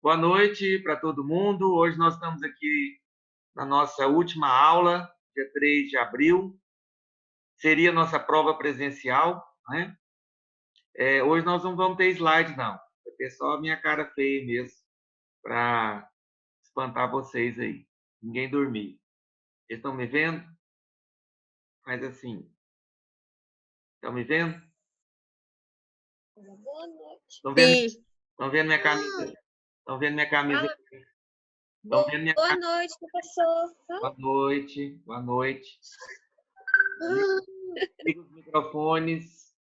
Boa noite para todo mundo. Hoje nós estamos aqui na nossa última aula, dia 3 de abril. Seria nossa prova presencial, né? Hoje nós não vamos ter slide, não. Vai ter só a minha cara feia mesmo, para espantar vocês aí. Ninguém dormir. Vocês estão me vendo? Faz assim. Estão me vendo? Boa noite. Estão vendo, Sim. estão vendo minha camisa? Estão vendo minha camisa? Estão vendo minha Boa camisa? noite, professor. Boa noite. Boa noite. Liga os microfones.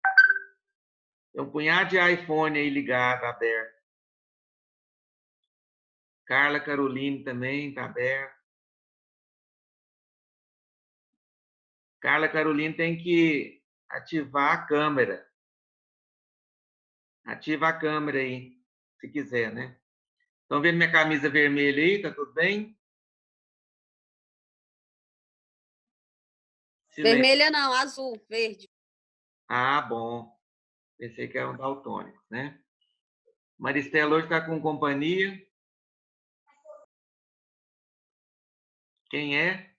Tem um punhado de iPhone aí ligado, aberto. Carla Caroline também está aberto. Carla Caroline tem que ativar a câmera. Ativa a câmera aí, se quiser, né? Estão vendo minha camisa vermelha aí? Tá tudo bem? Silêncio. Vermelha não, azul, verde. Ah, bom. Pensei que eram daltônicos, né? Maristela hoje está com companhia. Quem é?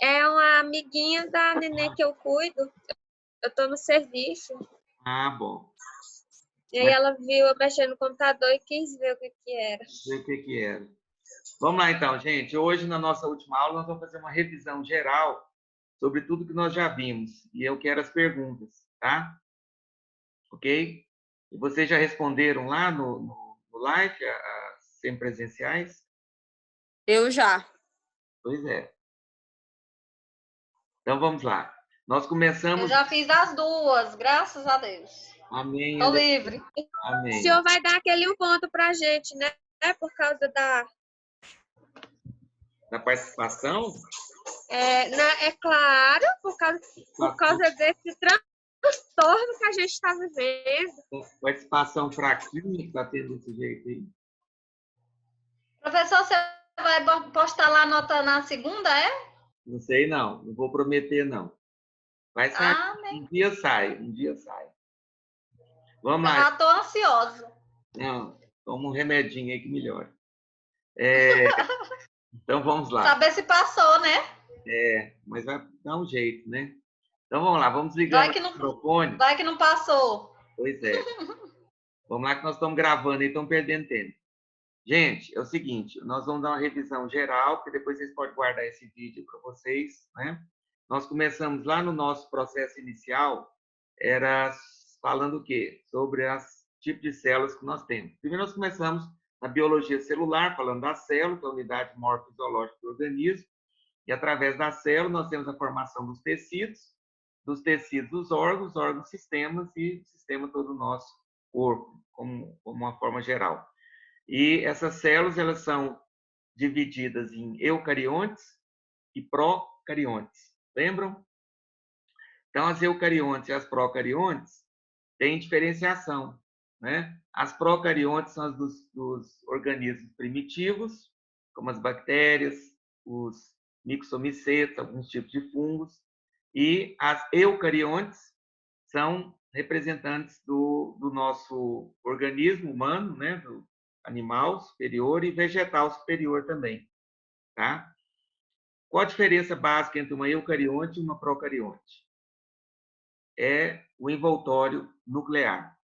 É uma amiguinha da nenê que eu cuido. Eu tô no serviço. Ah, bom. E aí ela viu eu mexendo no computador e quis ver o que era. Ver o que era. Vamos lá, então, gente. Hoje, na nossa última aula, nós vamos fazer uma revisão geral sobre tudo que nós já vimos. E eu quero as perguntas, tá? Ok? E vocês já responderam lá no live, as semipresenciais? Eu já. Pois é. Então, vamos lá. Nós Eu começamos... já fiz as duas, graças a Deus. Amém. Tô livre. O Amém. senhor vai dar aquele 1 ponto pra gente, né? Por causa da... Da participação? É claro, por causa desse transtorno que a gente está vivendo. Participação fraquinha que está tendo desse jeito aí. Professor, você vai postar lá a nota na segunda, é? Não sei, não. Não vou prometer, não. Vai sair. Um dia sai. Um dia sai. Vamos lá. Eu já tô ansiosa. Não, toma um remedinho aí que melhora. Então, vamos lá. Saber se passou, né? Mas vai dar um jeito, né? Então, vamos lá. Vamos ligando o microfone. Vai que não passou. Pois é. Vamos lá que nós estamos gravando e estamos perdendo tempo. Gente, é o seguinte, nós vamos dar uma revisão geral, porque depois vocês podem guardar esse vídeo para vocês, né? Nós começamos lá no nosso processo inicial, era falando o quê? Sobre os tipos de células que nós temos. Primeiro nós começamos na biologia celular, falando da célula, que é a unidade morfofisiológica do organismo, e através da célula nós temos a formação dos tecidos os órgãos sistemas e o sistema todo do nosso corpo, como uma forma geral. E essas células, elas são divididas em eucariontes e procariontes. Lembram? Então, as eucariontes e as procariontes têm diferenciação, né? As procariontes são as dos organismos primitivos, como as bactérias, os mixomicetos, alguns tipos de fungos, e as eucariontes são representantes do nosso organismo humano, né? Do animal superior e vegetal superior também, tá? Qual a diferença básica entre uma eucarionte e uma procarionte? É o envoltório nuclear.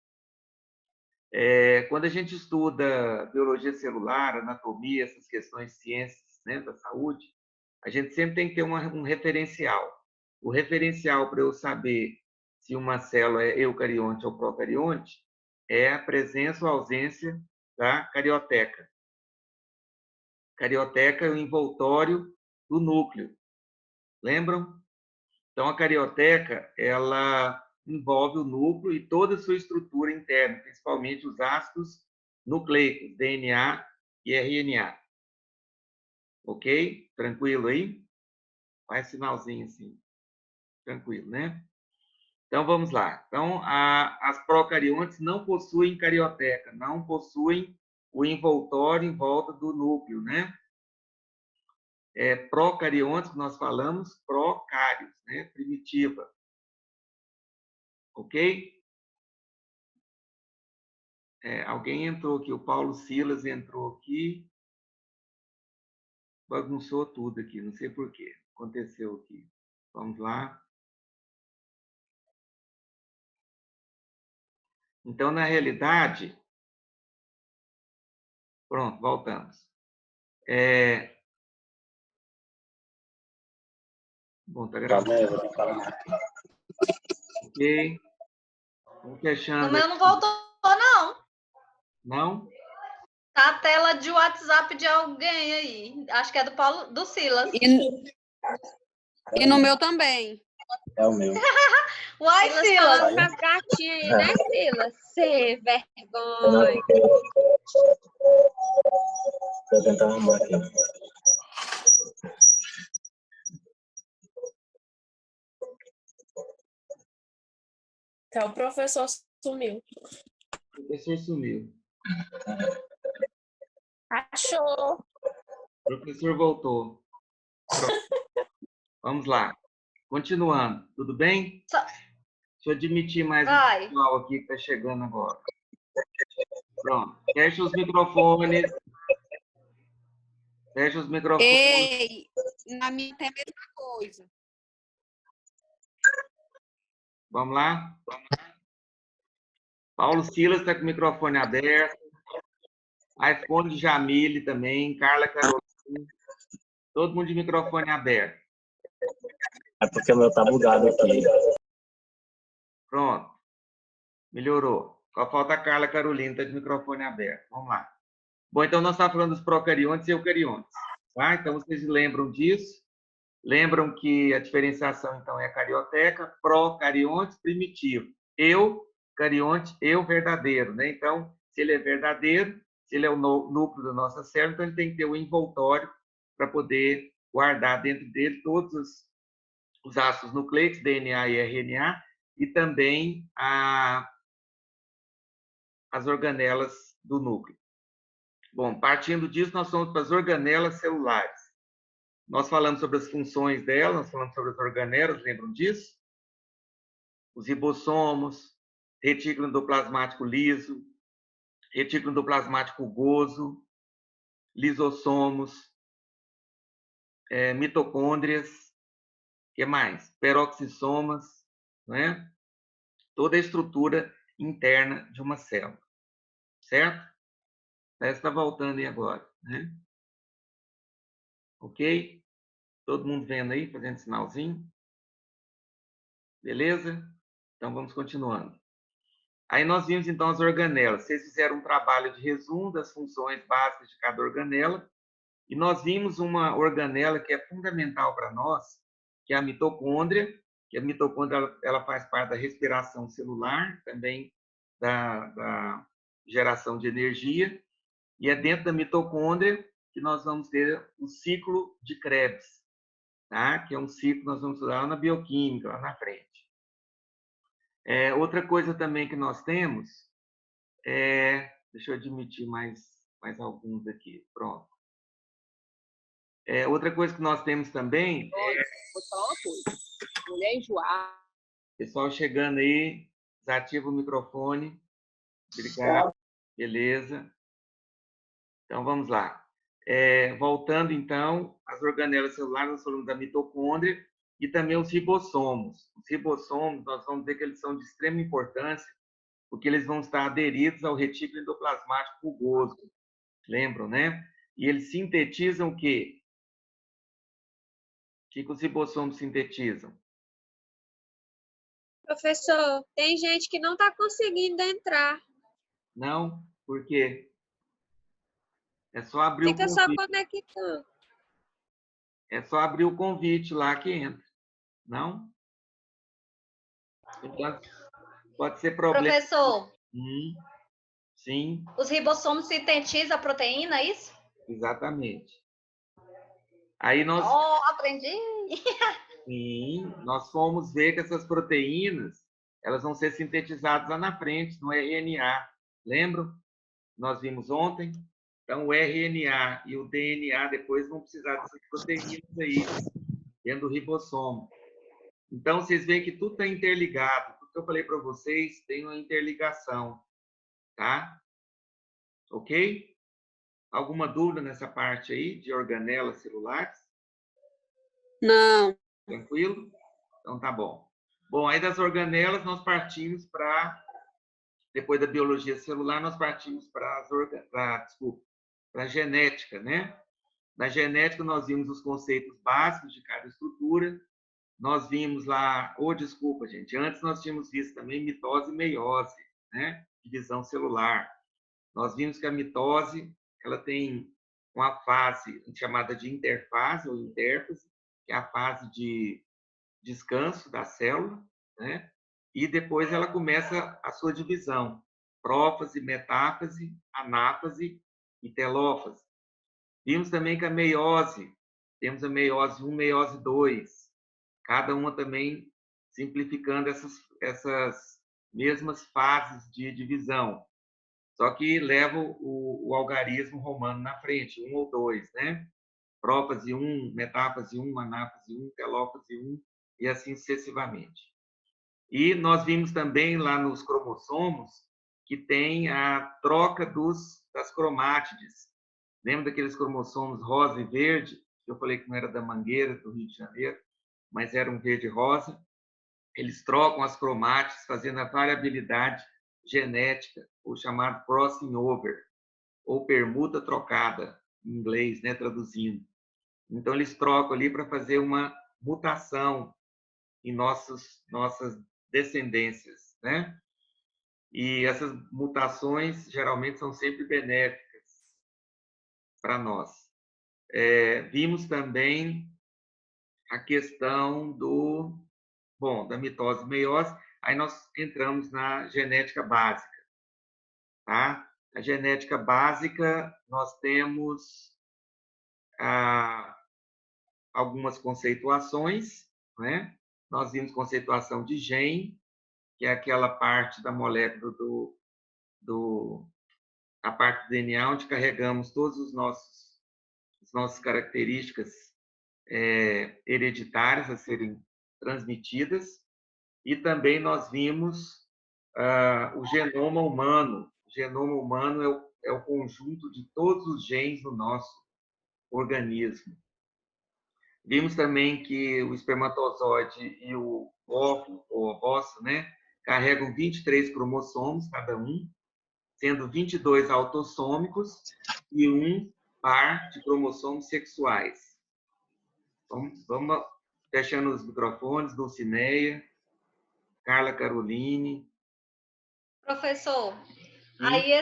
Quando a gente estuda biologia celular, anatomia, essas questões de ciências, né, da saúde, a gente sempre tem que ter um referencial. O referencial para eu saber se uma célula é eucarionte ou procarionte é a presença ou ausência da carioteca. Carioteca é o envoltório do núcleo. Lembram? Então, a carioteca, ela envolve o núcleo e toda a sua estrutura interna, principalmente os ácidos nucleicos, DNA e RNA. Ok? Tranquilo aí? Faz sinalzinho assim. Tranquilo, né? Então, vamos lá. Então, as procariontes não possuem carioteca, não possuem o envoltório em volta do núcleo, né? Procariontes, que nós falamos, procários, né? Primitiva. Ok? Alguém entrou aqui, o Paulo Silas entrou aqui, bagunçou tudo aqui, não sei por quê. Aconteceu aqui. Vamos lá. Então, na realidade, pronto, voltamos. Bom, tá gravando. Ok. Vamos fechando. No meu não voltou, não. Não? Tá a tela de WhatsApp de alguém aí. Acho que é do Paulo, do Silas. E no meu também. É o meu. Uai, Silas Silas. falando com as gatinhas aí, né, Silas? Sem vergonha. Vou tentar arrumar aqui. Até o professor sumiu. O professor sumiu. Achou. O professor voltou. Pronto. Vamos lá. Continuando. Tudo bem? Deixa eu admitir mais um pessoal aqui que está chegando agora. Pronto. Fecha os microfones. Fecha os microfones. Ei, na minha tem a mesma coisa. Vamos lá? Paulo Silas está com o microfone aberto. iPhone de Jamile também. Carla Carolina. Todo mundo de microfone aberto. É porque o meu tá bugado aqui. Pronto. Melhorou. Só falta a Carla Carolina, está de microfone aberto. Vamos lá. Bom, então nós estamos falando dos procariontes e eucariontes. Tá? Então, vocês lembram disso? Lembram que a diferenciação, então, é a carioteca, procariontes, primitivo. Eucarionte, eu verdadeiro. Né? Então, se ele é verdadeiro, se ele é o núcleo da nossa célula, então ele tem que ter o envoltório para poder guardar dentro dele todos os ácidos nucleicos, DNA e RNA, e também as organelas do núcleo. Bom, partindo disso, nós vamos para as organelas celulares. Nós falamos sobre as funções delas, nós falamos sobre as organelas, lembram disso? Os ribossomos, retículo endoplasmático liso, retículo endoplasmático rugoso, lisossomos, mitocôndrias, o que mais? Peroxissomas, né? Toda a estrutura interna de uma célula, certo? Essa está voltando aí agora, né? Ok? Todo mundo vendo aí, fazendo sinalzinho? Beleza? Então, vamos continuando. Aí nós vimos, então, as organelas. Vocês fizeram um trabalho de resumo das funções básicas de cada organela. E nós vimos uma organela que é fundamental para nós, que é a mitocôndria. Que a mitocôndria ela faz parte da respiração celular, também da geração de energia. E é dentro da mitocôndria que nós vamos ter o ciclo de Krebs, tá? Que é um ciclo que nós vamos estudar lá na bioquímica, lá na frente. Outra coisa também que nós temos deixa eu admitir mais alguns aqui. Pronto. Outra coisa que nós temos também Vou te falar uma coisa. Mulher enjoada. Pessoal chegando aí, desativa o microfone. Obrigado. Beleza. Então, vamos lá. Voltando, então, às organelas celulares, nós falamos da mitocôndria e também os ribossomos. Os ribossomos, nós vamos dizer que eles são de extrema importância, porque eles vão estar aderidos ao retículo endoplasmático rugoso. Lembram, né? E eles sintetizam o quê? O que os ribossomos sintetizam? Professor, tem gente que não está conseguindo entrar. Não? Por quê? É só abrir o Fica só convite. conectando. É só abrir o convite lá que entra. Não? Então, pode ser problema. Professor, Sim, os ribossomos sintetizam a proteína, é isso? exatamente. Aí nós, Aprendi! sim, nós fomos ver que essas proteínas elas vão ser sintetizadas lá na frente, no RNA. Lembram? Nós vimos ontem. Então, o RNA e o DNA depois vão precisar dessas proteínas aí, dentro do ribossomo. Então, vocês veem que tudo está interligado. Tudo que eu falei para vocês tem uma interligação, tá? Ok? Alguma dúvida nessa parte aí de organelas celulares? Não. Tranquilo? Então tá bom. Bom, aí das organelas nós partimos para, depois da biologia celular, nós partimos para a genética, né? Na genética nós vimos os conceitos básicos de cada estrutura. Nós vimos lá, desculpa, gente, antes nós tínhamos visto também mitose e meiose, né? Divisão celular. Nós vimos que a mitose, ela tem uma fase chamada de interfase ou intérfase, que é a fase de descanso da célula, né? E depois ela começa a sua divisão: prófase, metáfase, anáfase e telófase. Vimos também que a meiose, temos a meiose 1, meiose 2, cada uma também simplificando essas mesmas fases de divisão, só que leva o algarismo romano na frente, 1 ou 2, né? Prófase 1, metáfase 1, anáfase 1, telófase 1, e assim sucessivamente. E nós vimos também lá nos cromossomos que tem a troca das cromátides. Lembra daqueles cromossomos rosa e verde? Que eu falei que não era da Mangueira, do Rio de Janeiro, mas era um verde rosa. Eles trocam as cromátides, fazendo a variabilidade genética, o chamado crossing over, ou permuta trocada, em inglês, né, traduzindo. Então, eles trocam ali para fazer uma mutação em nossas descendências, né? E essas mutações geralmente são sempre benéficas para nós. Vimos também a questão da mitose e meiose, aí nós entramos na genética básica, tá? A genética básica, nós temos algumas conceituações, né? Nós vimos conceituação de gene, que é aquela parte da molécula a parte do DNA, onde carregamos todas as nossas características hereditárias a serem transmitidas. E também nós vimos o genoma humano. O genoma humano é o conjunto de todos os genes do nosso organismo. Vimos também que o espermatozoide e o óvulo, ou ovócito, né, carregam 23 cromossomos cada um, sendo 22 autossômicos e um par de cromossomos sexuais. Vamos fechando os microfones, Dulcineia, Carla Caroline. Professor, aí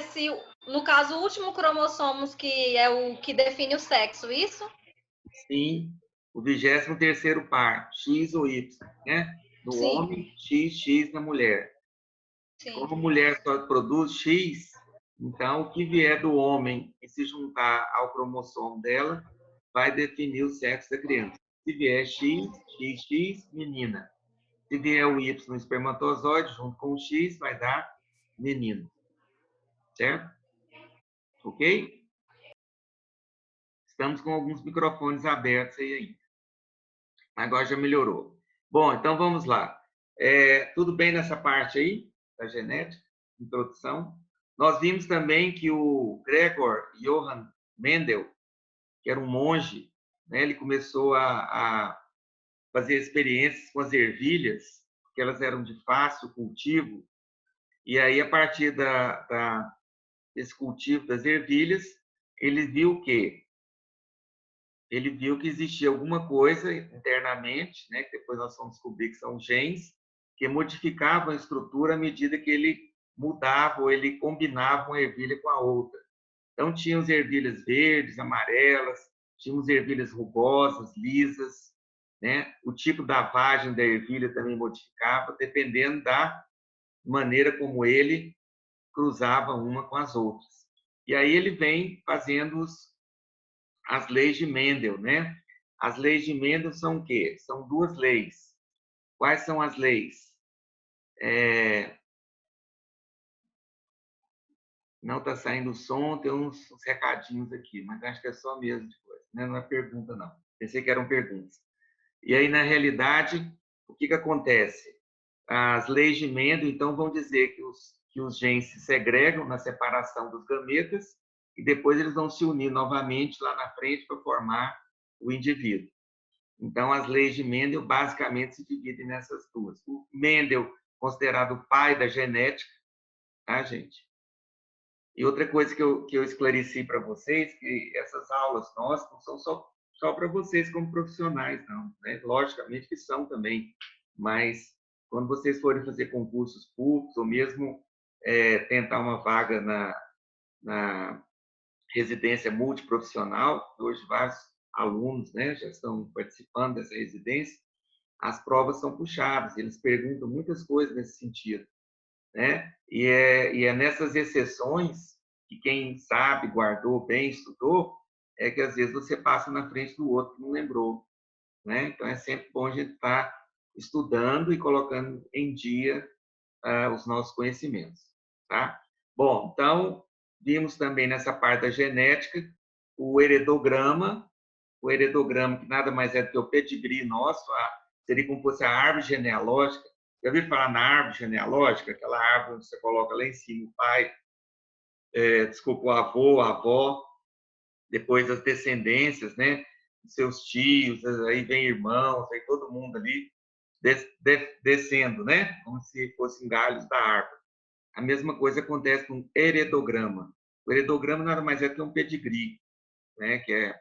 no caso, o último cromossomos que é o que define o sexo, isso? Sim, o 23º par, X ou Y, né? No Sim. homem, XX na mulher. Sim. Como a mulher só produz X, então o que vier do homem e se juntar ao cromossomo dela vai definir o sexo da criança. Se vier X, XX, menina. Se vier o Y no espermatozoide, junto com o X, vai dar menino. Certo? Ok? Estamos com alguns microfones abertos aí ainda. Agora já melhorou. Bom, então vamos lá. Tudo bem nessa parte aí, da genética, introdução? Nós vimos também que o Gregor Johann Mendel, que era um monge, né, ele começou a fazer experiências com as ervilhas, porque elas eram de fácil cultivo, e aí, a partir desse cultivo das ervilhas, ele viu que existia alguma coisa internamente, né, que depois nós vamos descobrir que são genes, que modificavam a estrutura à medida que ele mudava ou ele combinava uma ervilha com a outra. Então, tínhamos ervilhas verdes, amarelas, tínhamos ervilhas rugosas, lisas, né? O tipo da vagem da ervilha também modificava, dependendo da maneira como ele cruzava uma com as outras. E aí ele vem fazendo as leis de Mendel, né? As leis de Mendel são o quê? São duas leis. Quais são as leis? Não está saindo o som, tem uns recadinhos aqui, mas acho que é só mesmo de coisa, né? Não é pergunta, não. Pensei que eram perguntas. E aí, na realidade, o que acontece? As leis de Mendel, então, vão dizer que que os genes se segregam na separação dos gametas e depois eles vão se unir novamente lá na frente para formar o indivíduo. Então, as leis de Mendel basicamente se dividem nessas duas. O Mendel, considerado o pai da genética, tá, gente? E outra coisa que eu esclareci para vocês, que essas aulas nossas não são só para vocês como profissionais, não, né? Logicamente que são também, mas quando vocês forem fazer concursos públicos ou mesmo tentar uma vaga na residência multiprofissional, hoje vários alunos, né, já estão participando dessa residência, as provas são puxadas, eles perguntam muitas coisas nesse sentido, né? E é nessas exceções que quem sabe, guardou bem, estudou, é que às vezes você passa na frente do outro que não lembrou, né? Então é sempre bom a gente estar estudando e colocando em dia os nossos conhecimentos, tá? Bom, então vimos também nessa parte da genética o heredograma que nada mais é do que o pedigree nosso, seria como se fosse a árvore genealógica. Já ouviu falar na árvore genealógica? Aquela árvore onde você coloca lá em cima o pai, o avô, a avó, depois as descendências, né? Seus tios, aí vem irmãos, aí todo mundo ali descendo, né? Como se fossem galhos da árvore. A mesma coisa acontece com o heredograma. O heredograma nada mais é que um pedigree, né? Que é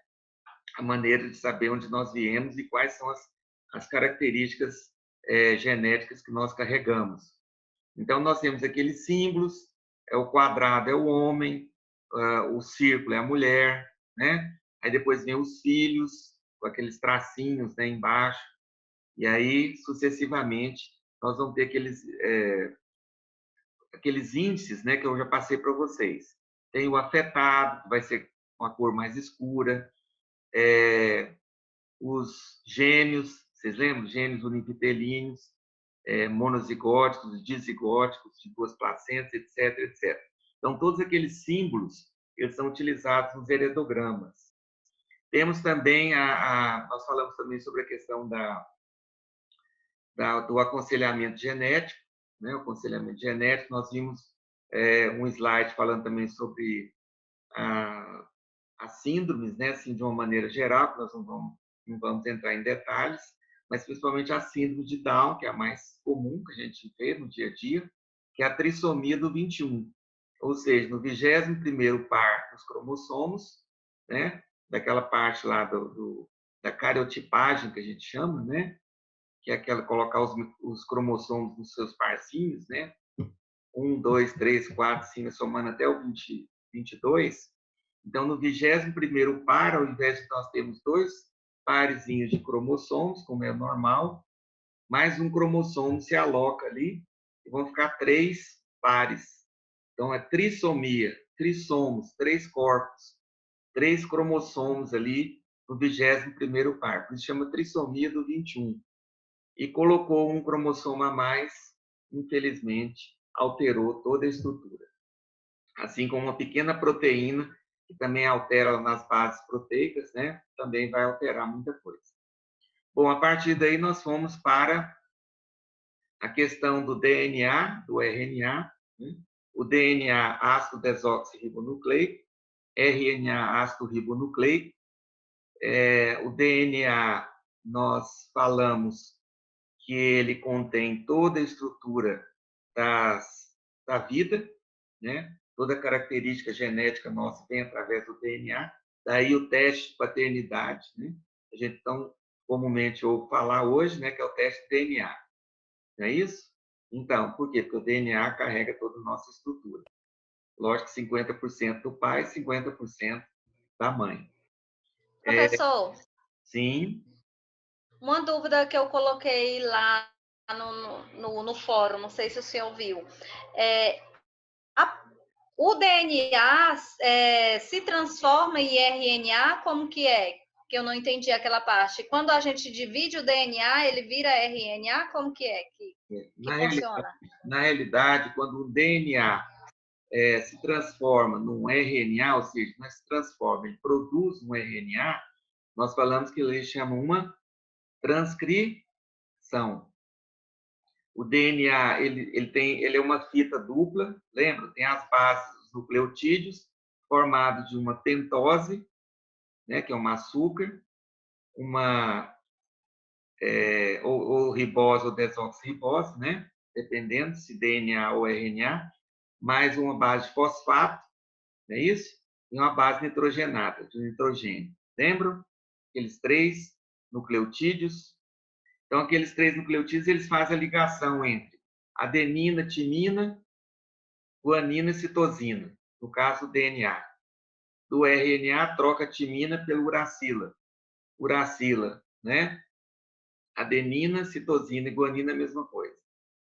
a maneira de saber onde nós viemos e quais são as características genéticas que nós carregamos. Então, nós temos aqueles símbolos, o quadrado é o homem, o círculo é a mulher, né? Aí depois vem os filhos, com aqueles tracinhos, né, embaixo, e aí, sucessivamente, nós vamos ter aqueles índices, né, que eu já passei para vocês. Tem o afetado, que vai ser uma cor mais escura, os gêmeos, vocês lembram? Gêmeos univitelíneos, monozigóticos, dizigóticos, de duas placentas, etc, etc. Então, todos aqueles símbolos, eles são utilizados nos heredogramas. Temos também, nós falamos também sobre a questão do aconselhamento genético, né? O aconselhamento genético, nós vimos um slide falando também sobre as síndromes, né? Assim, de uma maneira geral, que nós não vamos entrar em detalhes, mas principalmente a síndrome de Down, que é a mais comum que a gente vê no dia a dia, que é a trissomia do 21. Ou seja, no 21º par dos cromossomos, né? Daquela parte lá da cariotipagem que a gente chama, né? Que é aquela colocar os cromossomos nos seus parzinhos, né? 1, 2, 3, 4, 5, somando até o 22. Então, no 21º par, ao invés de nós termos 2 parezinhos de cromossomos, como é normal, mais um cromossomo se aloca ali e vão ficar 3 pares. Então, é trissomia, trissomos, 3 corpos, 3 cromossomos ali no 21º par. Por isso chama trissomia do 21. E colocou um cromossomo a mais, infelizmente, alterou toda a estrutura. Assim como uma pequena proteína, que também altera nas bases proteicas, né? Também vai alterar muita coisa. Bom, a partir daí nós fomos para a questão do DNA, do RNA, né? O DNA ácido desoxirribonucleico, RNA ácido ribonucleico. O DNA, nós falamos que ele contém toda a estrutura da vida, né? Toda a característica genética nossa vem através do DNA. Daí o teste de paternidade, né? A gente tão comumente ouve falar hoje, né? Que é o teste de DNA. Não é isso? Então, por quê? Porque o DNA carrega toda a nossa estrutura. Lógico que 50% do pai, 50% da mãe. Professor, Sim. uma dúvida que eu coloquei lá no fórum, não sei se o senhor viu. O DNA se transforma em RNA, como que é? Que eu não entendi aquela parte. Quando a gente divide o DNA, ele vira RNA, como que é que funciona? Na realidade, quando o DNA se transforma num RNA, ou seja, não se transforma, ele produz um RNA, nós falamos que ele chama uma transcrição. O DNA ele é uma fita dupla, lembra? Tem as bases dos nucleotídeos, formados de uma pentose, né, que é um açúcar, ou ribose ou desoxirribose, né, dependendo se DNA ou RNA, mais uma base de fosfato, não é isso? E uma base nitrogenada, de nitrogênio. Lembram? Aqueles 3 nucleotídeos. Então, aqueles 3 nucleotídeos, eles fazem a ligação entre adenina, timina, guanina e citosina, no caso do DNA. Do RNA, troca a timina pelo uracila. Uracila, né? Adenina, citosina e guanina, a mesma coisa.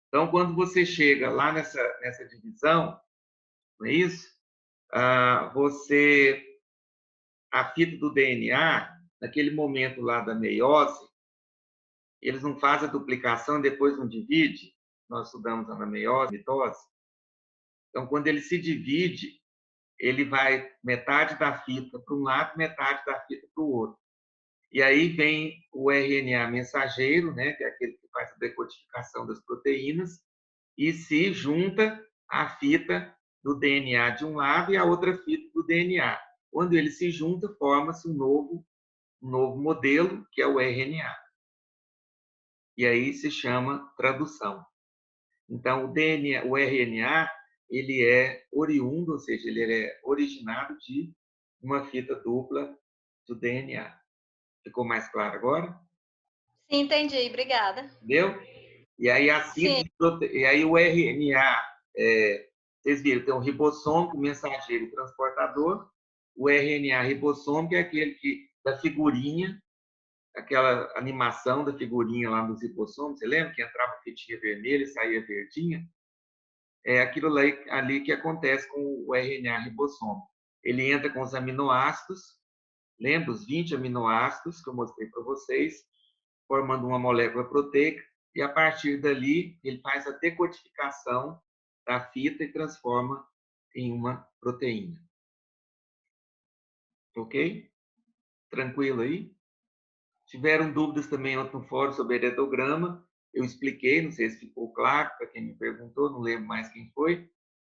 Então, quando você chega lá nessa divisão, não é isso? A fita do DNA, naquele momento lá da meiose, eles não fazem a duplicação e depois não divide. Nós estudamos a meiose, mitose. Então, quando ele se divide, ele vai metade da fita para um lado, metade da fita para o outro. E aí vem o RNA mensageiro, né, que é aquele que faz a decodificação das proteínas, e se junta a fita do DNA de um lado e a outra fita do DNA. Quando ele se junta, forma-se um novo modelo, que é o RNA. E aí se chama tradução. Então, o RNA, ele é oriundo, ou seja, ele é originado de uma fita dupla do DNA. Ficou mais claro agora? Sim, entendi. Obrigada. Entendeu? E aí a síntese, e aí o RNA, vocês viram, tem um ribossômico, mensageiro e transportador. O RNA ribossômico é aquele da figurinha, aquela animação da figurinha lá dos ribossomos. Você lembra que entrava fitinha vermelha e saía verdinha? É aquilo ali que acontece com o RNA ribossômico. Ele entra com os aminoácidos, lembra os 20 aminoácidos que eu mostrei para vocês, formando uma molécula proteica, e a partir dali ele faz a decodificação da fita e transforma em uma proteína. Ok? Tranquilo aí? Tiveram dúvidas também no fórum sobre heredograma, eu expliquei, não sei se ficou claro para quem me perguntou, não lembro mais quem foi,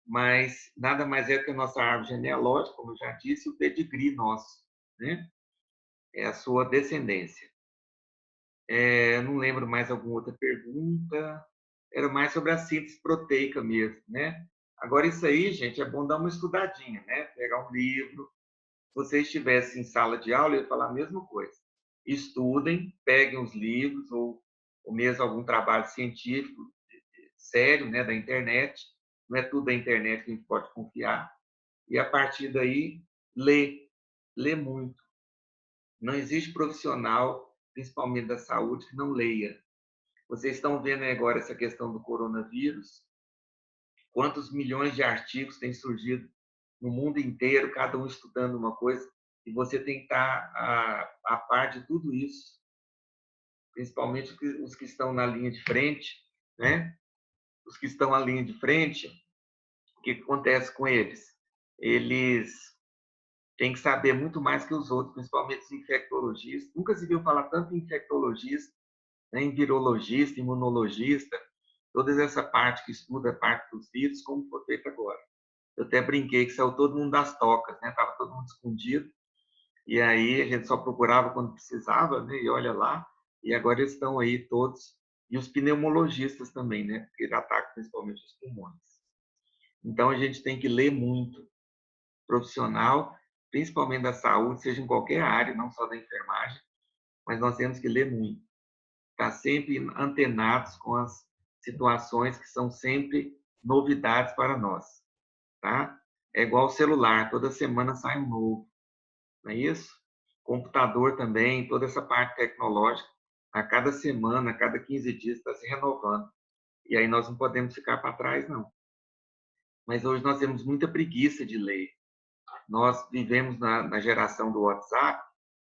mas nada mais é que a nossa árvore genealógica, como eu já disse, o pedigree nosso, né? É a sua descendência. Não lembro mais alguma outra pergunta. Era mais sobre a síntese proteica mesmo, né? Agora, isso aí, gente, é bom dar uma estudadinha, né? Pegar um livro. Se vocês estivessem em sala de aula, eu ia falar a mesma coisa. Estudem, peguem os livros ou mesmo algum trabalho científico sério, né, da internet. Não é tudo da internet que a gente pode confiar. E, a partir daí, lê muito. Não existe profissional, principalmente da saúde, que não leia. Vocês estão vendo agora essa questão do coronavírus? Quantos milhões de artigos têm surgido no mundo inteiro, cada um estudando uma coisa, e você tem que estar a par de tudo isso, principalmente os que estão na linha de frente, né? Os que estão na linha de frente, o que acontece com eles? Eles têm que saber muito mais que os outros, principalmente os infectologistas. Nunca se viu falar tanto em infectologista, né, em virologista, imunologista, toda essa parte que estuda a parte dos vírus, como foi feito agora. Eu até brinquei que saiu todo mundo das tocas, né? Estava todo mundo escondido, e aí a gente só procurava quando precisava, né? E olha lá, e agora eles estão aí todos, e os pneumologistas também, né? Porque ele ataca principalmente os pulmões. Então a gente tem que ler muito, profissional, principalmente da saúde, seja em qualquer área, não só da enfermagem, mas nós temos que ler muito. Estar sempre antenados com as situações que são sempre novidades para nós, tá? É igual o celular, toda semana sai um novo, não é isso? Computador também, toda essa parte tecnológica, a cada semana, a cada 15 dias está se renovando. E aí nós não podemos ficar para trás, não. Mas hoje nós temos muita preguiça de ler. Nós vivemos na geração do WhatsApp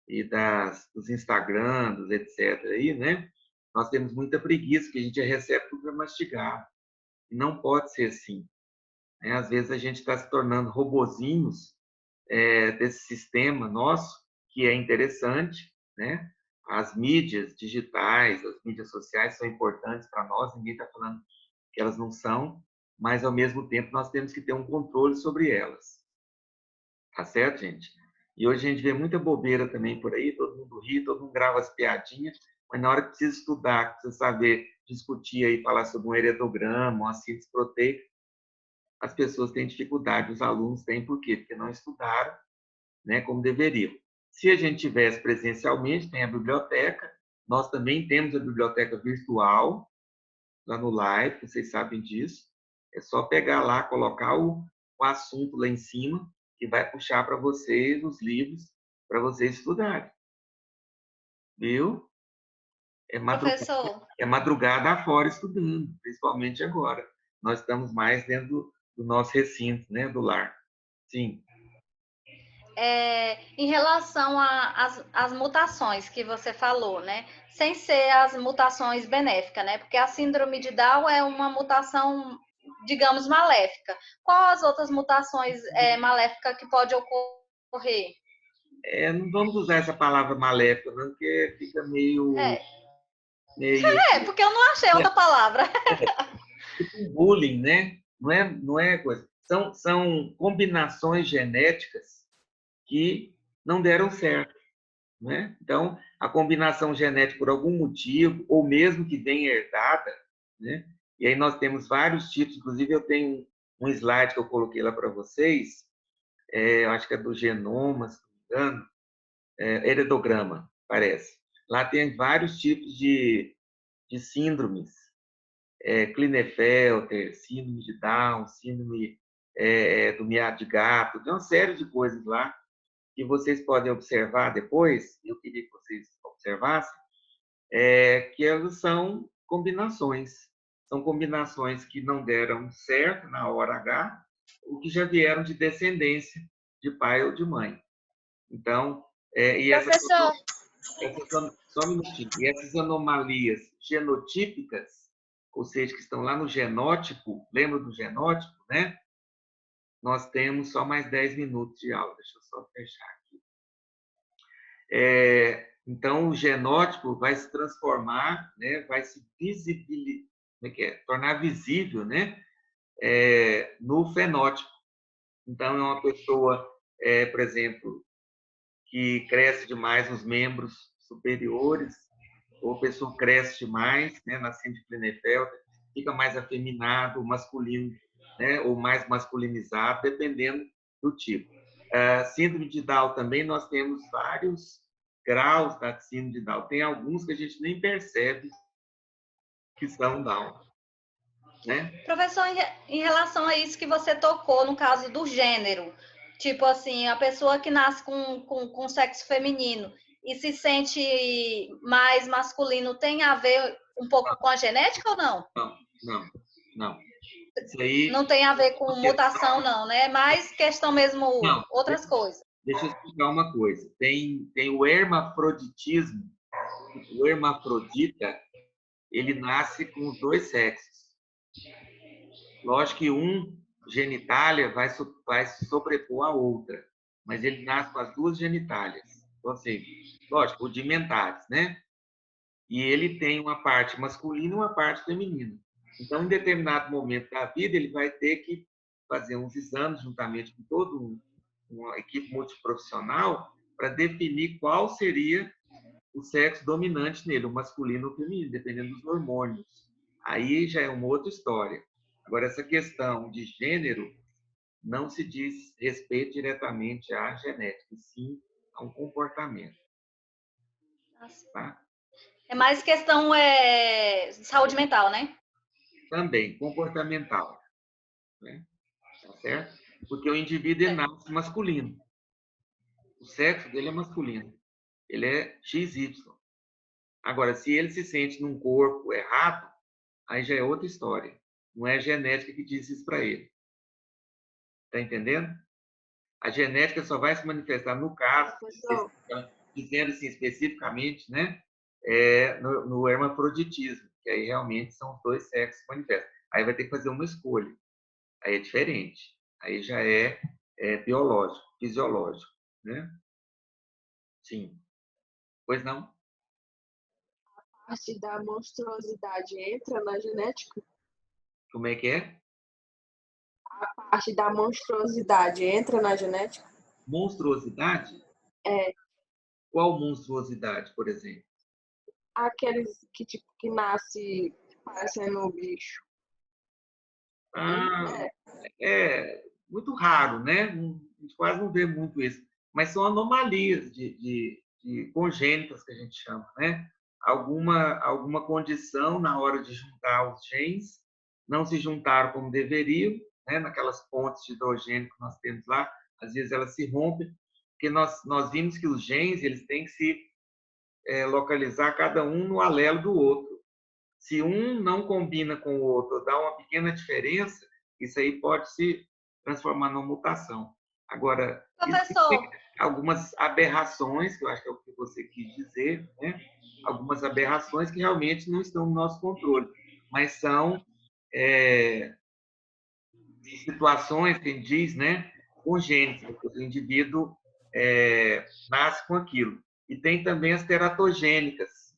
e dos Instagram, dos etc. aí, né? Nós temos muita preguiça, que a gente recebe tudo para mastigar. E não pode ser assim, né? Às vezes a gente está se tornando robozinhos desse sistema nosso, que é interessante, né? as mídias digitais, as mídias sociais são importantes para nós, ninguém está falando que elas não são, mas, ao mesmo tempo, nós temos que ter um controle sobre elas. Tá certo, gente? E hoje a gente vê muita bobeira também por aí, todo mundo ri, todo mundo grava as piadinhas, mas na hora que precisa estudar, precisa saber discutir aí, falar sobre um heredograma, uma síntese proteica, as pessoas têm dificuldade, os alunos têm, por quê? Porque não estudaram, né, como deveriam. Se a gente tivesse presencialmente, tem a biblioteca, nós também temos a biblioteca virtual, lá no Live, vocês sabem disso. É só pegar lá, colocar o assunto lá em cima, que vai puxar para vocês os livros para vocês estudarem. Viu? Professor, É madrugada afora estudando, principalmente agora. Nós estamos mais dentro do nosso recinto, né, do lar. Sim. em relação às mutações que você falou, né? Sem ser as mutações benéficas, né? Porque a síndrome de Down é uma mutação, digamos, maléfica. Qual as outras mutações maléficas que pode ocorrer? Não vamos usar essa palavra maléfica, não, porque fica meio... Porque eu não achei outra palavra. Tipo bullying, né? Não é coisa. São combinações genéticas que não deram certo, né? Então, a combinação genética por algum motivo, ou mesmo que venha herdada, né? E aí nós temos vários tipos, inclusive eu tenho um slide que eu coloquei lá para vocês, eu acho que é do genoma, se não me engano, heredograma, parece. Lá tem vários tipos de síndromes, Klinefelter, síndrome de Down, síndrome do miado de gato, tem uma série de coisas lá que vocês podem observar depois, eu queria que vocês observassem, que elas são combinações que não deram certo na hora H, ou que já vieram de descendência de pai ou de mãe. Então, e Professor, só um minutinho, e essas anomalias genotípicas, ou seja, que estão lá no genótipo, lembra do genótipo, né? Nós temos só mais 10 minutos de aula, deixa eu só fechar aqui. Então, o genótipo vai se transformar, né? Vai se tornar visível, né? No fenótipo. Então, é uma pessoa, por exemplo, que cresce demais os membros superiores, ou a pessoa cresce demais, né, na síndrome de Klinefelter, fica mais afeminado, masculino, né, ou mais masculinizado, dependendo do tipo. Síndrome de Down também, nós temos vários graus da síndrome de Down. Tem alguns que a gente nem percebe que são Down, né? Professor, em relação a isso que você tocou, no caso do gênero, tipo assim, a pessoa que nasce com sexo feminino e se sente mais masculino, tem a ver um pouco com a genética ou não? Não. Isso aí... Não tem a ver com mutação, não, né? Mais questão mesmo, não, outras coisas. Deixa eu explicar uma coisa. Tem o hermafroditismo. O hermafrodita, ele nasce com os dois sexos. Lógico que um genitália vai se sobrepor à outra, mas ele nasce com as duas genitálias. Ou seja, lógico, rudimentares, né? E ele tem uma parte masculina e uma parte feminina. Então, em determinado momento da vida, ele vai ter que fazer uns exames juntamente com toda uma equipe multiprofissional para definir qual seria o sexo dominante nele, o masculino ou o feminino, dependendo dos hormônios. Aí já é uma outra história. Agora, essa questão de gênero não se diz respeito diretamente à genética, e sim a um comportamento. Tá? É mais questão de saúde mental, né? Também, comportamental. Né? Tá certo? Porque o indivíduo ele nasce masculino. O sexo dele é masculino. Ele é XY. Agora, se ele se sente num corpo errado, aí já é outra história. Não é a genética que diz isso para ele. Está entendendo? A genética só vai se manifestar no caso, dizendo assim especificamente, né, no hermafroditismo, que aí realmente são os dois sexos que manifestam. Aí vai ter que fazer uma escolha. Aí é diferente. Aí já é biológico, fisiológico, né? Sim. Pois não? parte da monstruosidade entra na genética? Como é que é? A parte da monstruosidade entra na genética? Monstruosidade? É, Qual monstruosidade, por exemplo? aqueles que, tipo, que nasce parecendo um bicho. Ah, É, é muito raro, né? A gente quase não vê muito isso. Mas são anomalias de congênitas que a gente chama, né? Alguma condição na hora de juntar os genes não se juntaram como deveriam, né? Naquelas pontes de hidrogênio que nós temos lá, às vezes elas se rompem, porque nós vimos que os genes eles têm que se localizar cada um no alelo do outro. Se um não combina com o outro, dá uma pequena diferença, isso aí pode se transformar numa mutação. Agora, existem Professor, algumas aberrações, que eu acho que é o que você quis dizer, né? Algumas aberrações que realmente não estão no nosso controle, mas são situações, quem diz, né, congênitas. O indivíduo nasce com aquilo. E tem também as teratogênicas,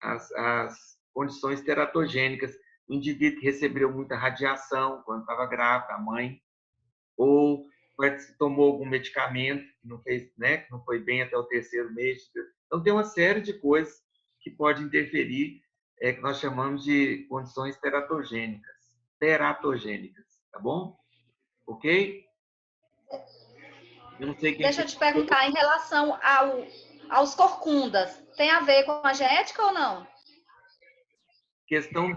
as condições teratogênicas. O indivíduo que recebeu muita radiação quando estava grávida, a mãe, ou tomou algum medicamento que não fez, né, que não foi bem até o terceiro mês. Então tem uma série de coisas que pode interferir, que nós chamamos de condições teratogênicas, tá bom? Ok? Eu não sei quem deixa eu te perguntar em relação aos corcundas. Tem a ver com a genética ou não? questão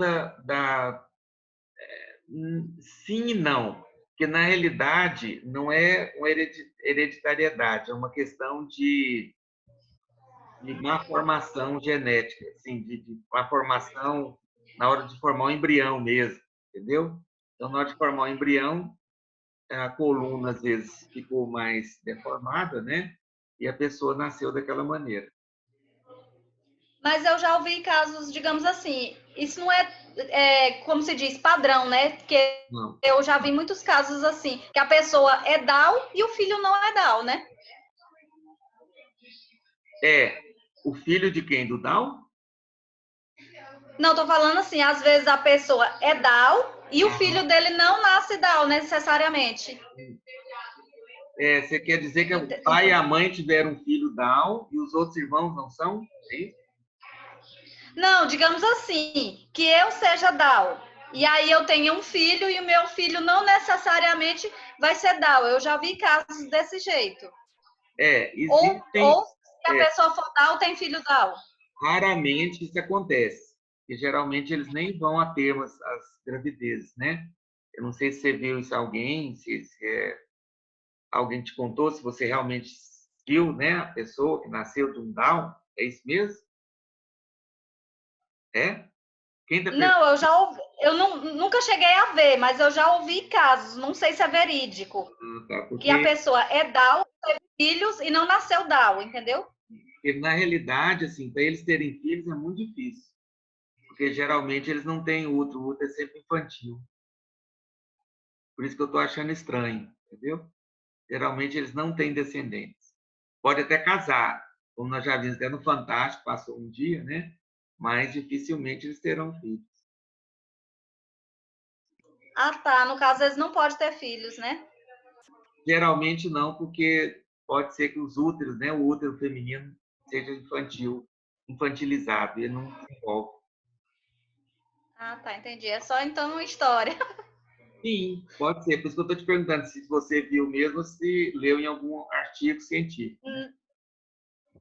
sim e não, porque na realidade não é uma hereditariedade, é uma questão de má formação genética, assim, de má formação na hora de formar o embrião mesmo, entendeu? Então, na hora de formar o embrião, a coluna às vezes ficou mais deformada, né? E a pessoa nasceu daquela maneira. Mas eu já ouvi casos, digamos assim, isso não é como se diz, padrão, né? Porque Não. eu já vi muitos casos assim, que a pessoa é Down e o filho não é Down, né? É o filho de quem? Do Down? Não, tô falando assim, às vezes a pessoa é Down e o filho dele não nasce Down necessariamente. Você quer dizer que o pai e a mãe tiveram um filho Down e os outros irmãos não são? É isso? Não, digamos assim, que eu seja Down. E aí eu tenho um filho e o meu filho não necessariamente vai ser Down. Eu já vi casos desse jeito. Existem. Ou se a pessoa for Down, tem filho Down. Raramente isso acontece, porque geralmente eles nem vão a termo as gravidezes, né? Eu não sei se você viu isso em alguém, se alguém te contou, se você realmente viu, né, a pessoa que nasceu de um Down, é isso mesmo? É? Quem tá perguntando? Não, eu já ouvi, nunca cheguei a ver, mas eu já ouvi casos, não sei se é verídico, Tá, que a porque pessoa é Down, teve filhos e não nasceu Down, entendeu? na realidade, assim, para eles terem filhos é muito difícil, porque geralmente eles não têm útero, o útero é sempre infantil. Por isso que eu estou achando estranho, entendeu? Geralmente eles não têm descendentes. Pode até casar, como nós já vimos até no Fantástico, passou um dia, né? Mas dificilmente eles terão filhos. Ah, tá. No caso, eles não podem ter filhos, né? Geralmente não, porque pode ser que os úteros, né? O útero feminino seja infantilizado, ele não se envolve. Ah, tá, entendi. É só então uma história. Sim, pode ser. Por isso que eu estou te perguntando se você viu mesmo ou se leu em algum artigo científico.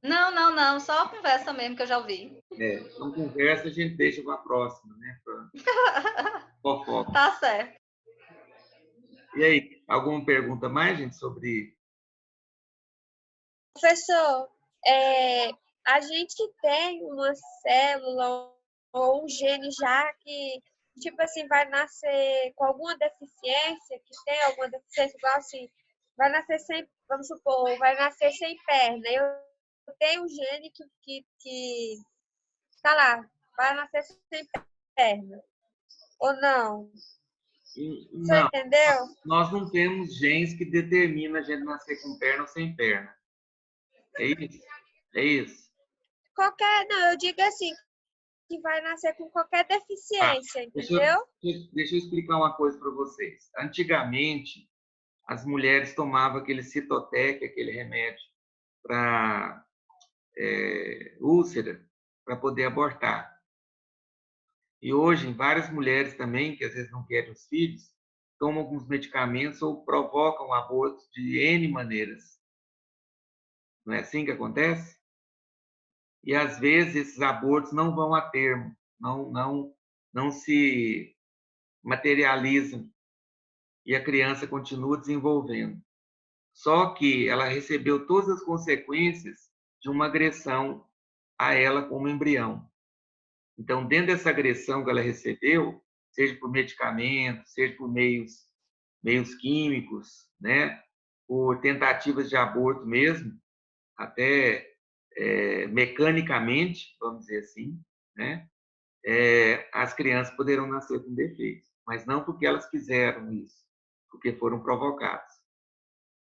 Não. Só a conversa mesmo que eu já ouvi. Então, conversa a gente deixa para a próxima, né? Pra fofoca. Tá certo. E aí, alguma pergunta mais, gente, sobre... Professor, a gente tem uma célula ou um gene já que, tipo assim, vai nascer com alguma deficiência, que tem alguma deficiência, igual assim, vai nascer sem, vamos supor, vai nascer sem perna. Eu tenho um gene que tá lá, vai nascer sem perna. Ou não? Você Não, entendeu? nós não temos genes que determinam a gente nascer com perna ou sem perna. É isso? É isso. Qualquer, não, eu digo assim, vai nascer com qualquer deficiência, Deixa entendeu? deixa eu explicar uma coisa para vocês. Antigamente, as mulheres tomavam aquele Citotec, aquele remédio para úlcera, para poder abortar. E hoje, várias mulheres também, que às vezes não querem os filhos, tomam alguns medicamentos ou provocam abortos de N maneiras. Não é assim que acontece? E às vezes esses abortos não vão a termo, não se materializam e a criança continua desenvolvendo. Só que ela recebeu todas as consequências de uma agressão a ela como embrião. Então, dentro dessa agressão que ela recebeu, seja por medicamentos, seja por meios químicos, né, por tentativas de aborto mesmo, até mecanicamente, vamos dizer assim, né, as crianças poderão nascer com defeitos, mas não porque elas quiseram isso, porque foram provocadas.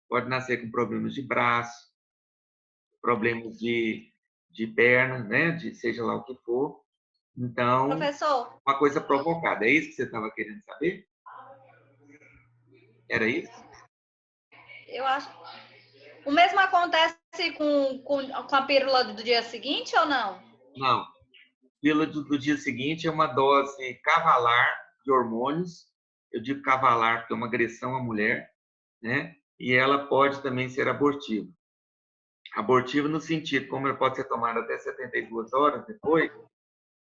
Pode nascer com problemas de braço, problemas de perna, né, de seja lá o que for. Então, Professor, uma coisa provocada. É isso que você estava querendo saber? Era isso? eu acho. O mesmo acontece com a pílula do dia seguinte ou não? Não. Pílula do dia seguinte é uma dose cavalar de hormônios. Eu digo cavalar porque é uma agressão à mulher, né? E ela pode também ser abortiva. Abortiva no sentido, como ela pode ser tomada até 72 horas depois,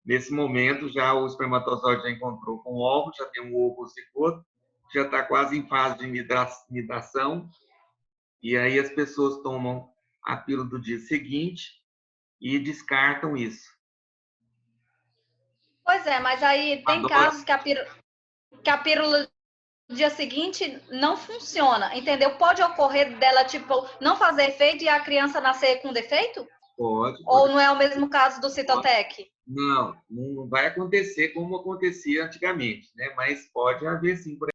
nesse momento já o espermatozoide já encontrou com o óvulo, já tem um ovo cigoto, já está quase em fase de nidação, e aí as pessoas tomam a pílula do dia seguinte e descartam isso. Pois é, mas aí tem casos que a pílula do dia seguinte não funciona, entendeu? Pode ocorrer dela, tipo, não fazer efeito e a criança nascer com defeito? Pode. Ou não é o mesmo caso do Citotec? Não vai acontecer como acontecia antigamente, né? Mas pode haver sim, por